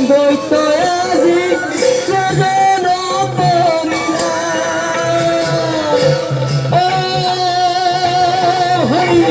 দৈত্য আজি স্বজন পৰিলা অ হৰি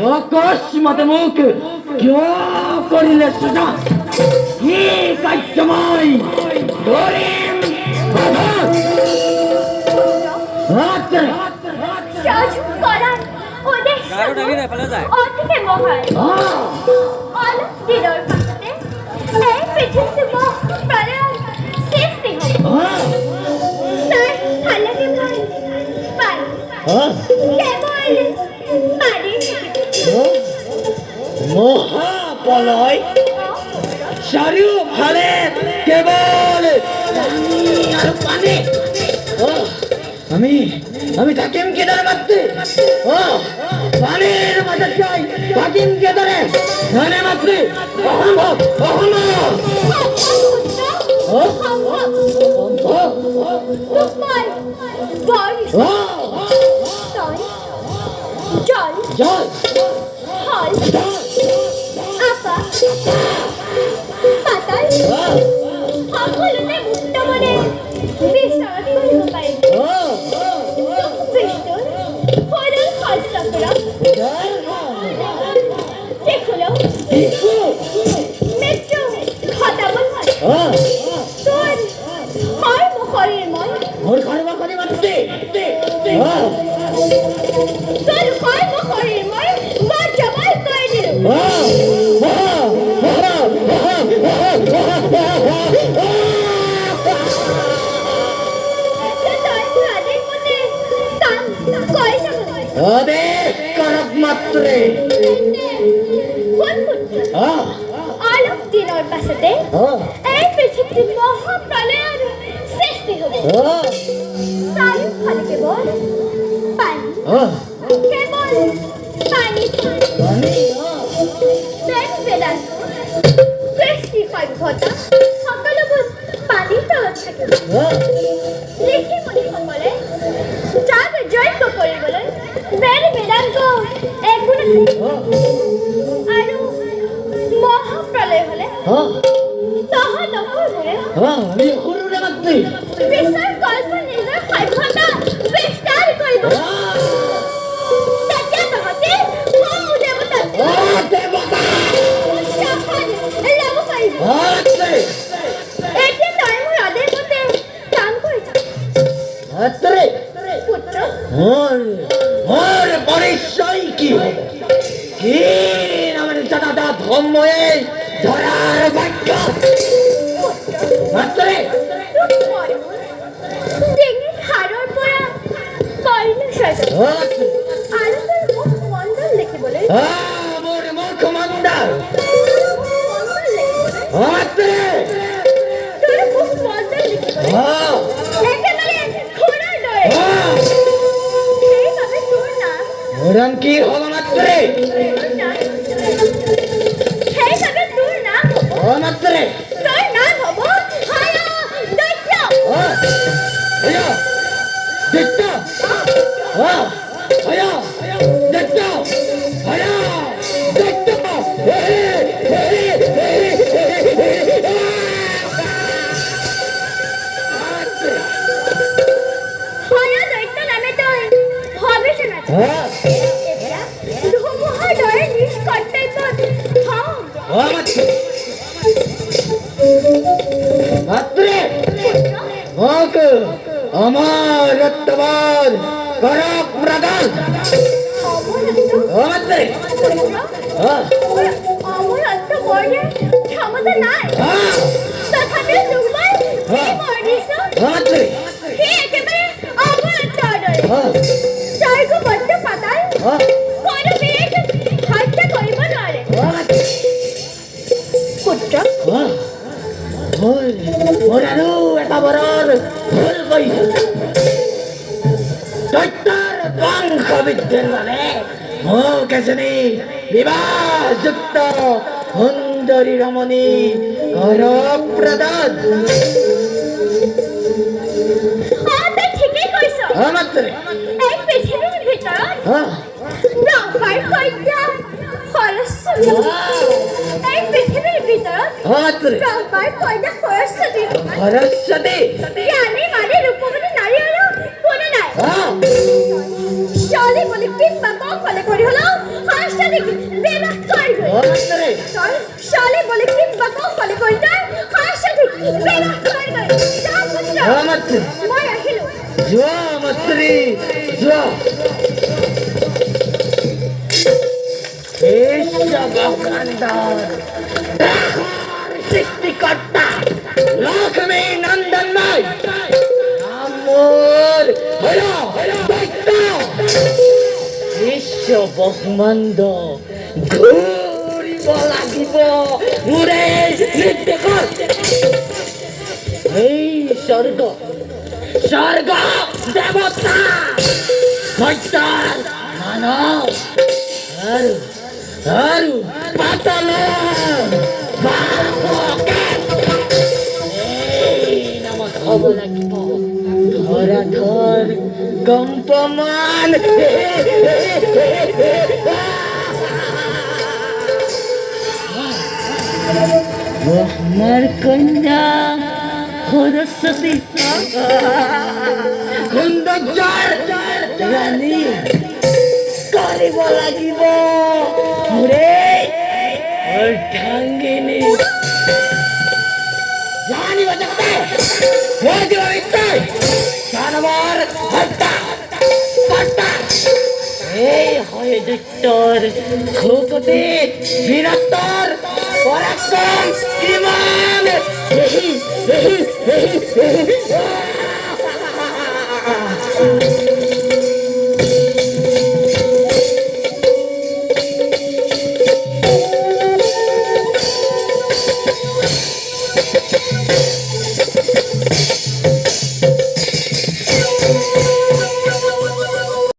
অকস্মাতে মোক কিয় কৰিলে সুজা কি কাৰ্যময় ধৰিম মহাপলয় চাৰিওফালে কেৱল পানী আমি থাকিম কেদৰে মাতৃ পানীৰ মাজত যাই থাকিম কেদৰে ধনে মাতৃ অসম্ভৱ জল অলপ দিনৰ পাছতে এই পৃথিৱীত মহাপ্ৰলয়ৰ সৃষ্টি হ'ব চাৰিওফালে কেৱল পানী কেৱল পানী সৃষ্টি সভ্যতা সকলোবোৰ পানীৰ তলত থাকিব ঋষি মুনিসকলে যাগ যজ্ঞ কৰিবলৈ বেদ বেদাংগ একো নাথাকিব আৰু মহাপ্ৰলয় হলে তহঁতসকলবোৰে বিশ্বৰ কল্প নিজৰ সভ্যতা বিস্তাৰ কৰিব তেতিয়া তহঁতে ল'ব পাৰিব এতিয়া তই মোৰ আদেশ মতে কাম কৰি থাক পুত্ৰ পৰিচয় কি হ'ব কি নামেৰে জনাটা ধৰ্ময়ে ধৰাৰ বাক্য ডিঙিত হাড়ৰ পৰা কৰ্ণ সজা আৰু তোৰ মুখ মণ্ডল দেখিবলৈ মোৰ মুখমণ্ডল তোৰ মুখ মণ্ডল দেখিবলৈ একেবাৰে ঘোঁৰাৰ দৰে সেইবাবে তোৰ নাম মোৰণ কি হ'ব মাত্ৰে সেইবাবে তোৰ নাম হ'ব মাত্ৰে তোৰ নাম হ'ব দৈত্য দৈত্য দৈত্য দৈত্য ও মাতৃ মাতৃ হোক আমার রক্তবাদ করক প্রদান ও মাতৃ অমরত্ব বর্ণের ক্ষমতা নাই হ্যাঁ তথাপি দুর্বল হ্যাঁ। মরিস মাতৃ হে একেবারে অমরত্ব অডরে হ্যাঁ স্বর্গ বদ্ধ পাতাল হ্যাঁ কোনো বীর হত্যা করিব নোৱাৰে পুত্ৰ মোৰ আৰু এটা বৰৰ ভুল কৰিছো দৈত্যৰ বংশ বৃদ্ধিৰ বাবে মোক এজনী বিবাহযুক্ত সুন্দৰী ৰমণী কৰ প্ৰদান তই ঠিকেই কৈছ মাতৃ এই পৃথিৱীৰ ভিতৰত ব্ৰহ্মাৰ কন্যা সৰস্বতী এই পৃথিৱীৰ ভিতৰত মাতৃ ব্ৰহ্মাৰ কন্যা সৰস্বতী সৰস্বতী জ্ঞানী মানে ৰূপৱতী নাৰী আৰু কোনো নাই হ্যাঁ ছোৱালী বুলি কিবা কলে কৰি হলেও সৰস্বতীক বিবাহ কৰিবই মাতৃ তই ছোৱালী বুলি কিবা কলে কৰি তই সৰস্বতীক বিবাহ কৰিবই যা পুত্ৰ মাতৃ মই আহিলো যোৱা মাতৃ যোৱা সৃষ্টিকৰ্তা লক্ষ্মী নন্দন নয় আমাৰ হলো দৈত্য বিশ্ব ব্ৰহ্মাণ্ড ঘূৰিব লাগিব মোৰে নিৰ্দেশত এই স্বৰ্গ স্বৰ্গ দেৱতা সত্যৰ মানৱ আৰু পাতল নামত হ'ব লাগিব ধৰাধৰ কম্পমান ব্ৰহ্মাৰ কন্যা সৰস্বতী সৌন্দৰ্যৰ ৰাণী কৰিব লাগিব মোৰে অৰ্ধাংগিনী জানিব যাতে মই নিশ্চয় দানৱৰ হত্যা কৰ্তা এই হয় দৈত্যৰ ভূপতি বীৰত্বৰ পৰাক্ৰম কিমান